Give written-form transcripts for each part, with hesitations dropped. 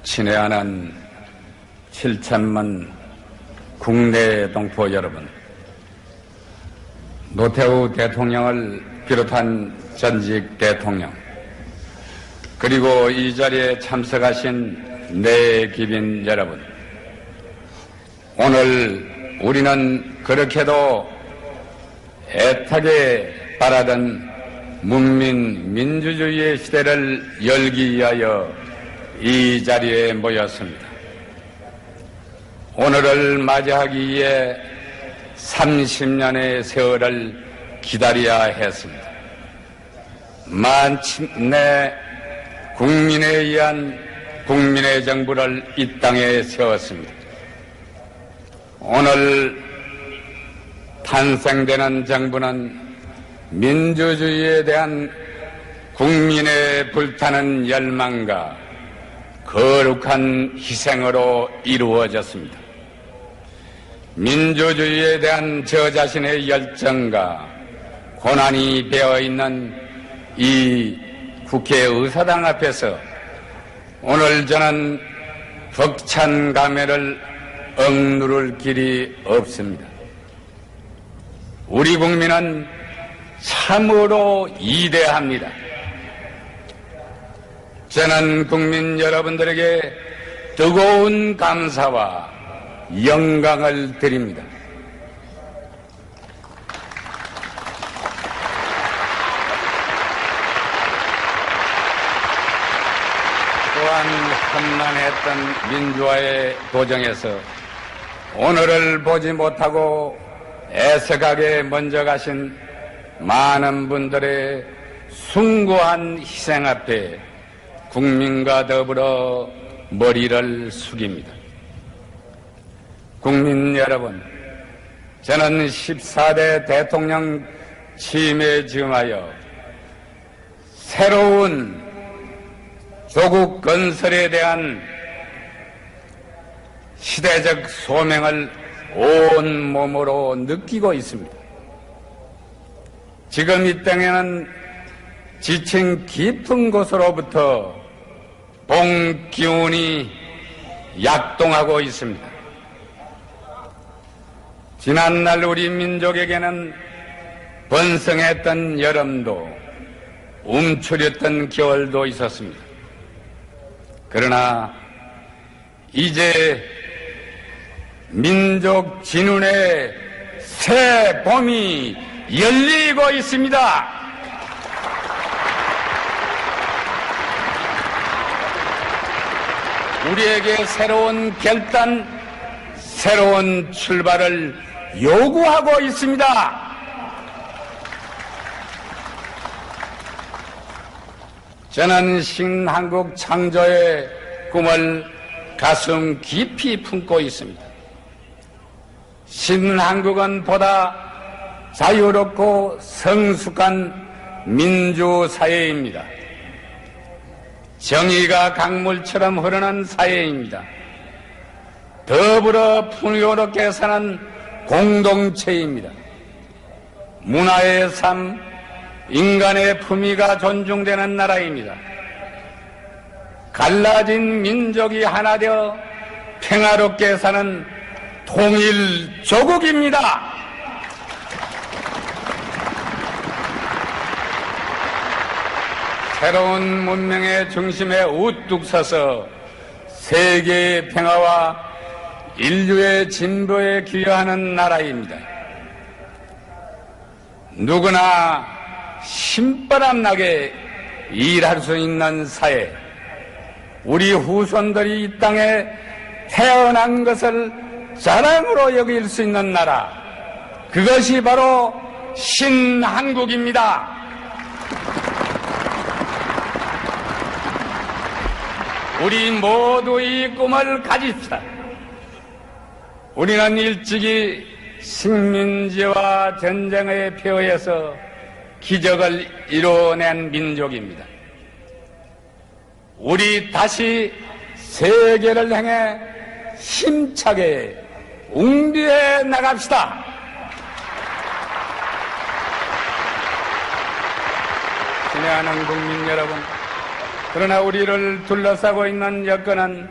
친애하는 7천만 국내 동포 여러분, 노태우 대통령을 비롯한 전직 대통령, 그리고 이 자리에 참석하신 내기빈 여러분, 오늘 우리는 그렇게도 애타게 바라던 문민 민주주의의 시대를 열기 위하여 이 자리에 모였습니다. 오늘을 맞이하기 위해 30년의 세월을 기다려야 했습니다. 마침내 국민에 의한 국민의 정부를 이 땅에 세웠습니다. 오늘 탄생되는 정부는 민주주의에 대한 국민의 불타는 열망과 거룩한 희생으로 이루어졌습니다. 민주주의에 대한 저 자신의 열정과 고난이 배어있는 이 국회의사당 앞에서 오늘 저는 벅찬 감회를 억누를 길이 없습니다. 우리 국민은 참으로 위대합니다. 저는 국민 여러분들에게 뜨거운 감사와 영광을 드립니다. 또한 험난했던 민주화의 도정에서 오늘을 보지 못하고 애석하게 먼저 가신 많은 분들의 숭고한 희생 앞에 국민과 더불어 머리를 숙입니다. 국민 여러분, 저는 14대 대통령 취임에 즈음하여 새로운 조국 건설에 대한 시대적 소명을 온 몸으로 느끼고 있습니다. 지금 이 땅에는 지층 깊은 곳으로부터 봄 기운이 약동하고 있습니다. 지난날 우리 민족에게는 번성했던 여름도 움츠렸던 겨울도 있었습니다. 그러나 이제 민족 진운의 새 봄이 열리고 있습니다. 우리에게 새로운 결단, 새로운 출발을 요구하고 있습니다. 저는 신한국 창조의 꿈을 가슴 깊이 품고 있습니다. 신한국은 보다 자유롭고 성숙한 민주사회입니다. 정의가 강물처럼 흐르는 사회입니다. 더불어 풍요롭게 사는 공동체입니다. 문화의 삶, 인간의 품위가 존중되는 나라입니다. 갈라진 민족이 하나 되어 평화롭게 사는 통일조국입니다. 새로운 문명의 중심에 우뚝 서서 세계의 평화와 인류의 진보에 기여하는 나라입니다. 누구나 신바람 나게 일할 수 있는 사회, 우리 후손들이 이 땅에 태어난 것을 자랑으로 여길 수 있는 나라, 그것이 바로 신한국입니다. 우리 모두 이 꿈을 가집시다. 우리는 일찍이 식민지와 전쟁의 폐허에서 기적을 이뤄낸 민족입니다. 우리 다시 세계를 향해 힘차게 웅비해 나갑시다. 친애하는 국민 여러분, 그러나 우리를 둘러싸고 있는 여건은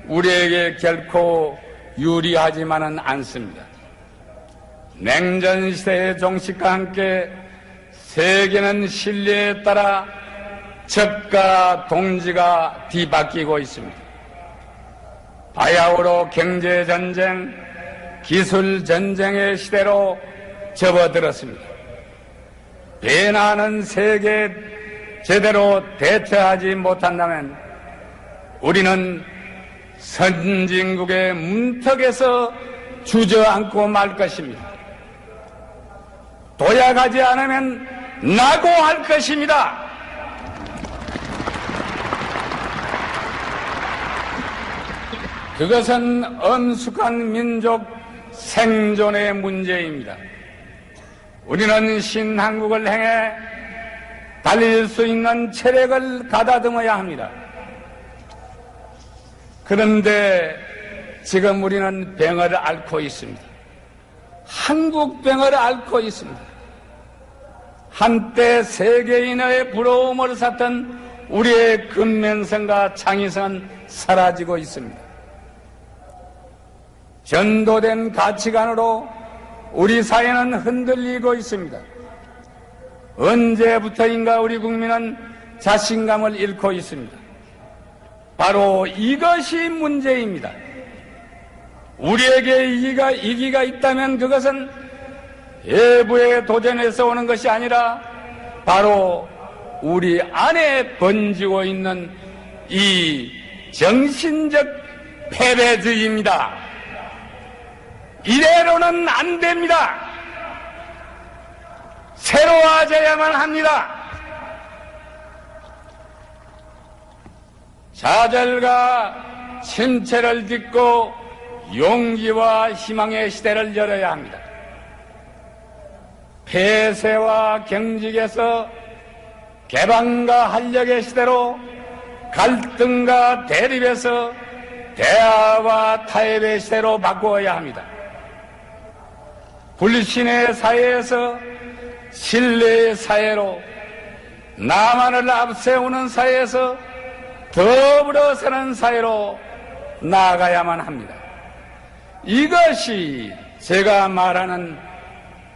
우리에게 결코 유리하지만은 않습니다. 냉전 시대의 종식과 함께 세계는 신뢰에 따라 적과 동지가 뒤바뀌고 있습니다. 바야흐로 경제전쟁, 기술전쟁의 시대로 접어들었습니다. 변화하는 세계에 제대로 대처하지 못한다면 우리는 선진국의 문턱에서 주저앉고 말 것입니다. 도약하지 않으면 낙오할 것입니다. 그것은 엄숙한 민족 생존의 문제입니다. 우리는 신한국을 행해 달릴 수 있는 체력을 가다듬어야 합니다. 그런데 지금 우리는 병을 앓고 있습니다. 한국병을 앓고 있습니다. 한때 세계인의 부러움을 샀던 우리의 근면성과 창의성은 사라지고 있습니다. 전도된 가치관으로 우리 사회는 흔들리고 있습니다. 언제부터인가 우리 국민은 자신감을 잃고 있습니다. 바로 이것이 문제입니다. 우리에게 이기가 있다면 그것은 외부의 도전에서 오는 것이 아니라 바로 우리 안에 번지고 있는 이 정신적 패배주의입니다. 이대로는 안 됩니다. 새로워져야만 합니다. 좌절과 침체를 딛고 용기와 희망의 시대를 열어야 합니다. 폐쇄와 경직에서 개방과 활력의 시대로, 갈등과 대립에서 대화와 타협의 시대로 바꾸어야 합니다. 불신의 사회에서 신뢰의 사회로, 나만을 앞세우는 사회에서 더불어 사는 사회로 나아가야만 합니다. 이것이 제가 말하는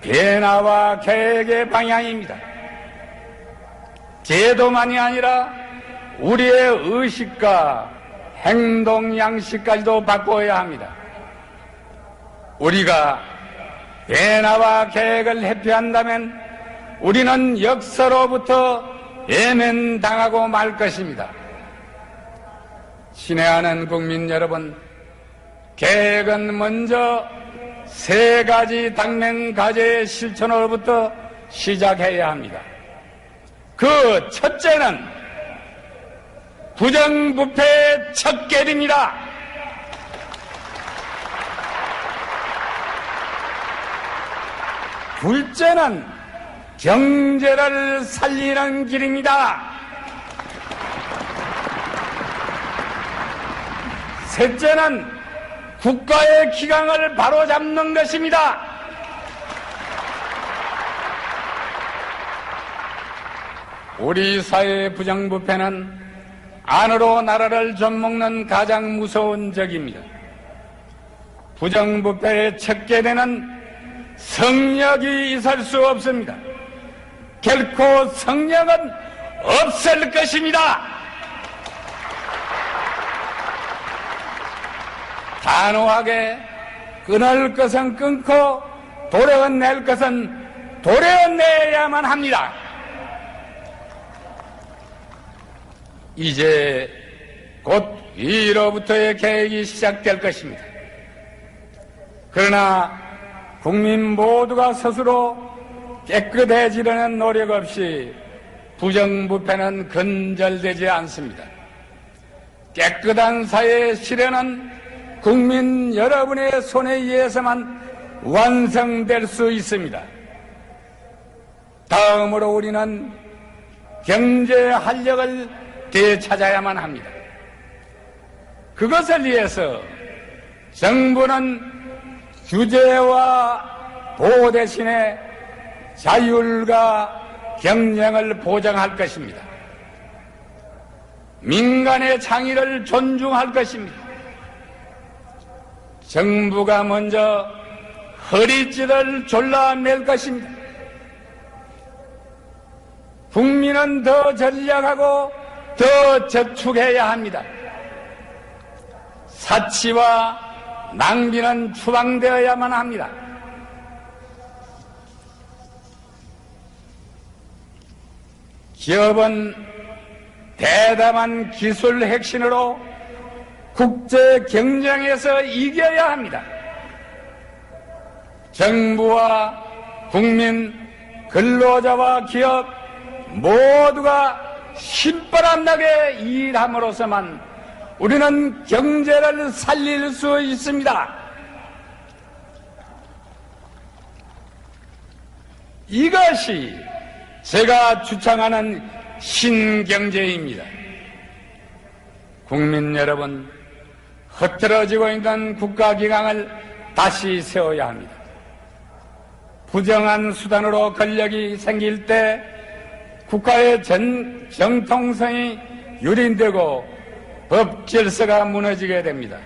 변화와 계획의 방향입니다. 제도만이 아니라 우리의 의식과 행동 양식까지도 바꿔야 합니다. 우리가 변화와 계획을 회피한다면 우리는 역사로부터 외면당하고 말 것입니다. 친애하는 국민 여러분, 계획은 먼저 세 가지 당면 과제의 실천으로부터 시작해야 합니다. 그 첫째는 부정부패의 척결입니다. 둘째는 경제를 살리는 길입니다. 셋째는 국가의 기강을 바로잡는 것입니다. 우리 사회의 부정부패는 안으로 나라를 좀먹는 가장 무서운 적입니다. 부정부패에 척결되는 성역이 있을 수 없습니다. 결코 성역은 없을 것입니다. 단호하게 끊을 것은 끊고 도려낼 것은 도려내야만 합니다. 이제 곧 위로부터의 계획이 시작될 것입니다. 그러나 국민 모두가 스스로 깨끗해지려는 노력 없이 부정부패는 근절되지 않습니다. 깨끗한 사회의 실현은 국민 여러분의 손에 의해서만 완성될 수 있습니다. 다음으로 우리는 경제 활력을 되찾아야만 합니다. 그것을 위해서 정부는 규제와 보호 대신에 자율과 경쟁을 보장할 것입니다. 민간의 창의를 존중할 것입니다. 정부가 먼저 허리띠를 졸라맬 것입니다. 국민은 더 전략하고 더 저축해야 합니다. 사치와 낭비는 추방되어야만 합니다. 기업은 대담한 기술 혁신으로 국제 경쟁에서 이겨야 합니다. 정부와 국민, 근로자와 기업 모두가 신바람나게 일함으로써만 우리는 경제를 살릴 수 있습니다. 이것이 제가 주창하는 신경제입니다. 국민 여러분, 흐트러지고 있는 국가기강을 다시 세워야 합니다. 부정한 수단으로 권력이 생길 때 국가의 정통성이 유린되고 법 질서가 무너지게 됩니다.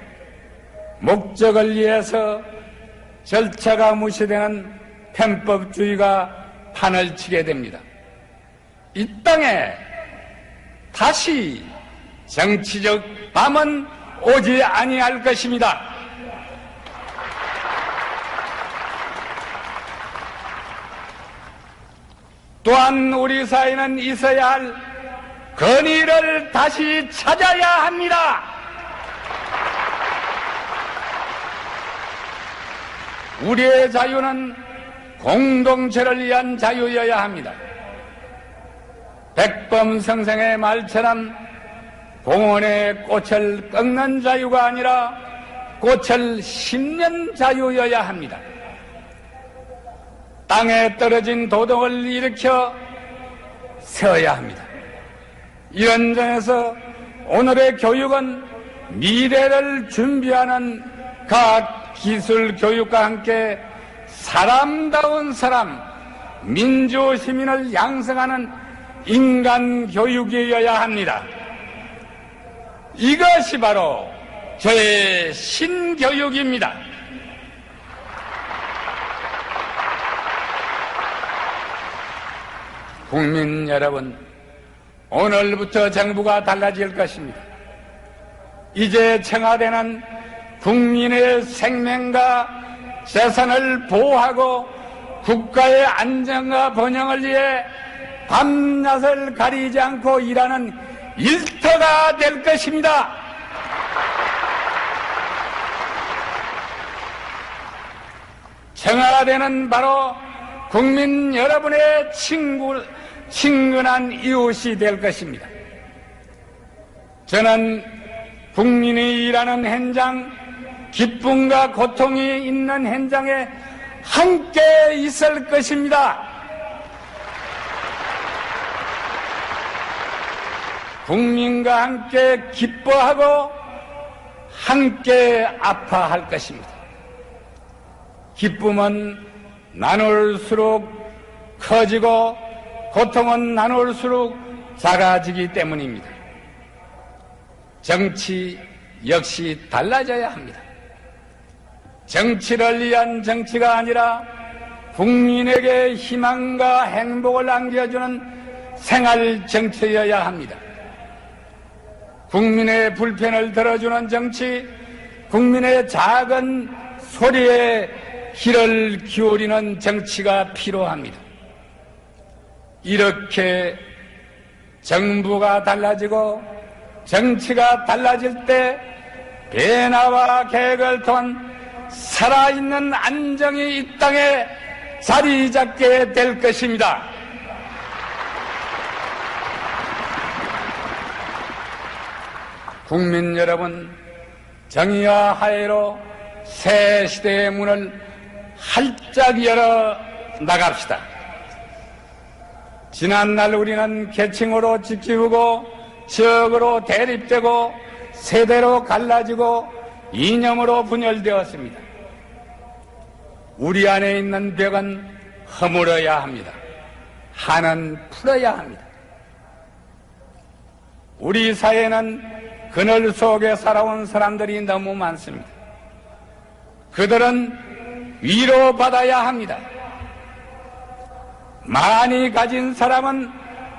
목적을 위해서 절차가 무시되는 편법주의가 판을 치게 됩니다. 이 땅에 다시 정치적 밤은 오지 아니할 것입니다. 또한 우리 사회는 있어야 할 권위를 다시 찾아야 합니다. 우리의 자유는 공동체를 위한 자유여야 합니다. 백범성생의 말처럼 공원의 꽃을 꺾는 자유가 아니라 꽃을 심는 자유여야 합니다. 땅에 떨어진 도덕을 일으켜 세워야 합니다. 이런 점에서 오늘의 교육은 미래를 준비하는 과학 기술 교육과 함께 사람다운 사람, 민주 시민을 양성하는 인간 교육이어야 합니다. 이것이 바로 저의 신교육입니다. 국민 여러분, 오늘부터 정부가 달라질 것입니다. 이제 청와대는 국민의 생명과 재산을 보호하고 국가의 안정과 번영을 위해 밤낮을 가리지 않고 일하는 일터가 될 것입니다. 청와대는 바로 국민 여러분의 친근한 이웃이 될 것입니다. 저는 국민이 일하는 현장, 기쁨과 고통이 있는 현장에 함께 있을 것입니다. 국민과 함께 기뻐하고 함께 아파할 것입니다. 기쁨은 나눌수록 커지고 고통은 나눌수록 작아지기 때문입니다. 정치 역시 달라져야 합니다. 정치를 위한 정치가 아니라 국민에게 희망과 행복을 안겨주는 생활 정치여야 합니다. 국민의 불편을 들어주는 정치, 국민의 작은 소리에 귀를 기울이는 정치가 필요합니다. 이렇게 정부가 달라지고 정치가 달라질 때 변화와 계획을 통한 살아있는 안정이 이 땅에 자리 잡게 될 것입니다. 국민 여러분, 정의와 화해로 새 시대의 문을 활짝 열어 나갑시다. 지난날 우리는 계층으로 지키우고 지역으로 대립되고 세대로 갈라지고 이념으로 분열되었습니다. 우리 안에 있는 벽은 허물어야 합니다. 한은 풀어야 합니다. 우리 사회에는 그늘 속에 살아온 사람들이 너무 많습니다. 그들은 위로받아야 합니다. 많이 가진 사람은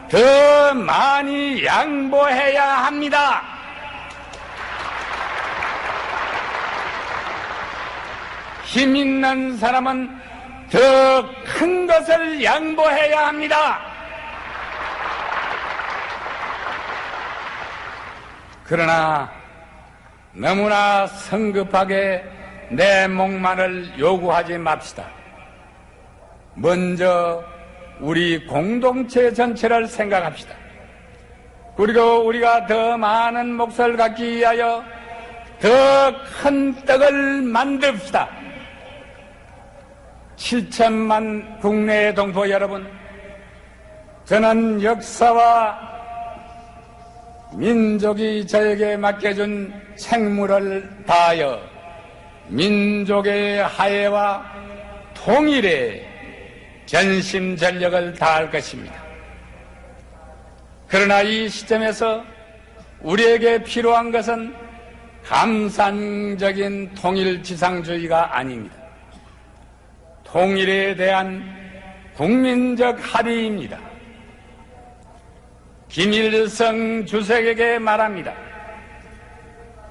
더 많이 양보해야 합니다. 힘 있는 사람은 더 큰 것을 양보해야 합니다. 그러나 너무나 성급하게 내 몫만을 요구하지 맙시다. 먼저 우리 공동체 전체를 생각합시다. 그리고 우리가 더 많은 몫을 갖기 위하여 더 큰 떡을 만듭시다. 7천만 국내 동포 여러분, 저는 역사와 민족이 저에게 맡겨준 책무를 다하여 민족의 화해와 통일에 전심전력을 다할 것입니다. 그러나 이 시점에서 우리에게 필요한 것은 감상적인 통일지상주의가 아닙니다. 통일에 대한 국민적 합의입니다. 김일성 주석에게 말합니다.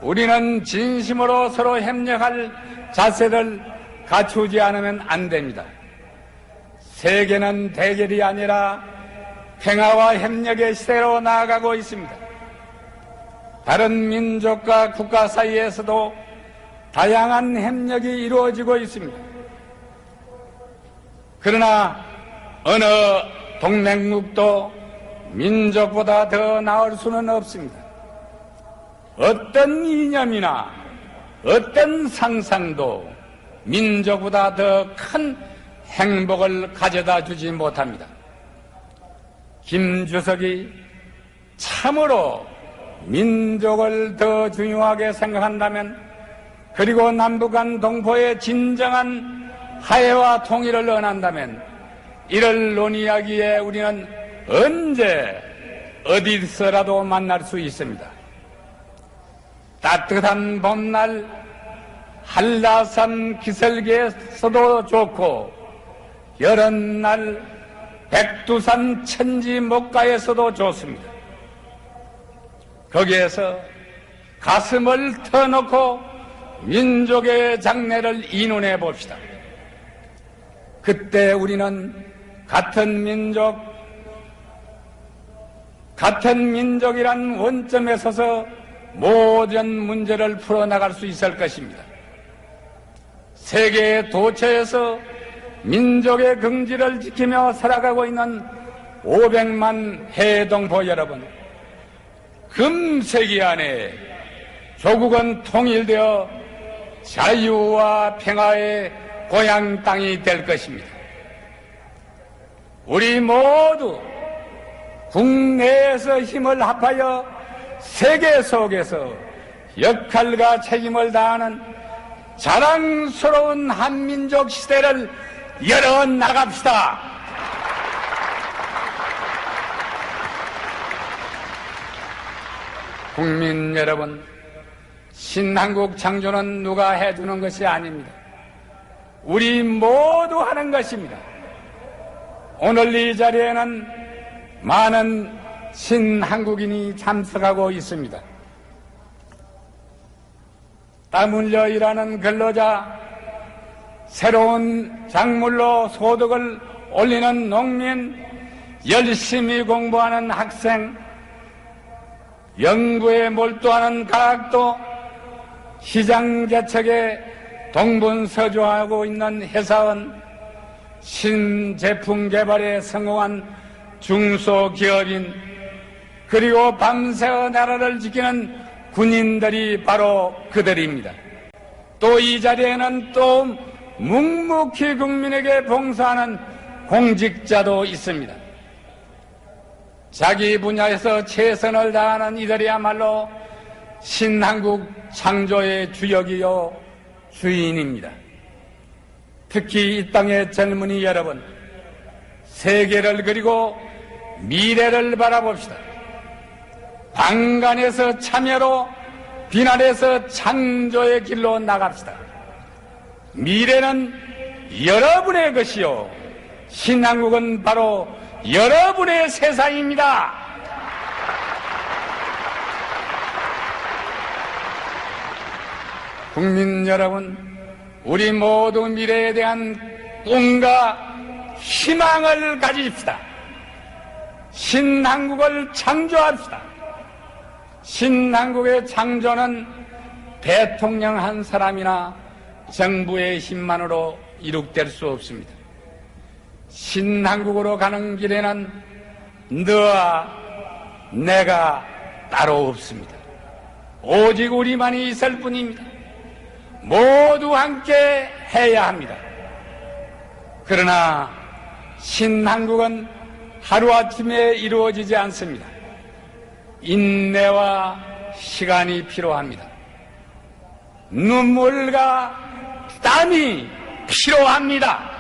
우리는 진심으로 서로 협력할 자세를 갖추지 않으면 안 됩니다. 세계는 대결이 아니라 평화와 협력의 시대로 나아가고 있습니다. 다른 민족과 국가 사이에서도 다양한 협력이 이루어지고 있습니다. 그러나 어느 동맹국도 민족보다 더 나을 수는 없습니다. 어떤 이념이나 어떤 상상도 민족보다 더 큰 행복을 가져다 주지 못합니다. 김 주석이 참으로 민족을 더 중요하게 생각한다면, 그리고 남북한 동포의 진정한 화해와 통일을 원한다면, 이를 논의하기에 우리는 언제 어디서라도 만날 수 있습니다. 따뜻한 봄날 한라산 기슭에서도 좋고, 여름날 백두산 천지 목가에서도 좋습니다. 거기에서 가슴을 터놓고 민족의 장래를 의논해 봅시다. 그때 우리는 같은 민족이란 원점에 서서 모든 문제를 풀어나갈 수 있을 것입니다. 세계의 도처에서 민족의 긍지를 지키며 살아가고 있는 500만 해동포 여러분, 금세기 안에 조국은 통일되어 자유와 평화의 고향 땅이 될 것입니다. 우리 모두 국내에서 힘을 합하여 세계 속에서 역할과 책임을 다하는 자랑스러운 한민족 시대를 열어나갑시다. 국민 여러분, 신한국 창조는 누가 해주는 것이 아닙니다. 우리 모두 하는 것입니다. 오늘 이 자리에는 많은 신한국인이 참석하고 있습니다. 땀 흘려 일하는 근로자, 새로운 작물로 소득을 올리는 농민, 열심히 공부하는 학생, 연구에 몰두하는 과학도, 시장 개척에 동분서주하고 있는 회사원, 신제품 개발에 성공한 중소기업인, 그리고 밤새워 나라를 지키는 군인들이 바로 그들입니다. 또 이 자리에는 또 묵묵히 국민에게 봉사하는 공직자도 있습니다. 자기 분야에서 최선을 다하는 이들이야말로 신한국 창조의 주역이요 주인입니다. 특히 이 땅의 젊은이 여러분, 세계를 그리고 미래를 바라봅시다. 방관에서 참여로, 비난에서 창조의 길로 나갑시다. 미래는 여러분의 것이요, 신한국은 바로 여러분의 세상입니다. 국민 여러분, 우리 모두 미래에 대한 꿈과 희망을 가지십시다. 신한국을 창조합시다. 신한국의 창조는 대통령 한 사람이나 정부의 힘만으로 이룩될 수 없습니다. 신한국으로 가는 길에는 너와 내가 따로 없습니다. 오직 우리만이 있을 뿐입니다. 모두 함께 해야 합니다. 그러나 신한국은 하루아침에 이루어지지 않습니다. 인내와 시간이 필요합니다. 눈물과 땀이 필요합니다.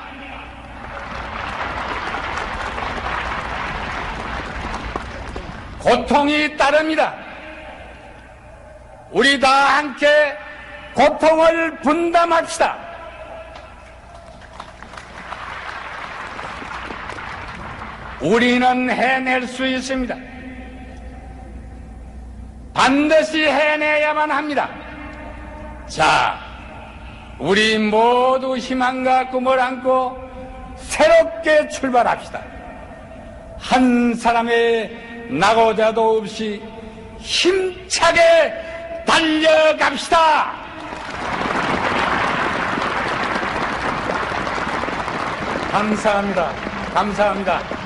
고통이 따릅니다. 우리 다 함께 고통을 분담합시다. 우리는 해낼 수 있습니다. 반드시 해내야만 합니다. 자, 우리 모두 희망과 꿈을 안고 새롭게 출발합시다. 한 사람의 낙오자도 없이 힘차게 달려갑시다. 감사합니다. 감사합니다.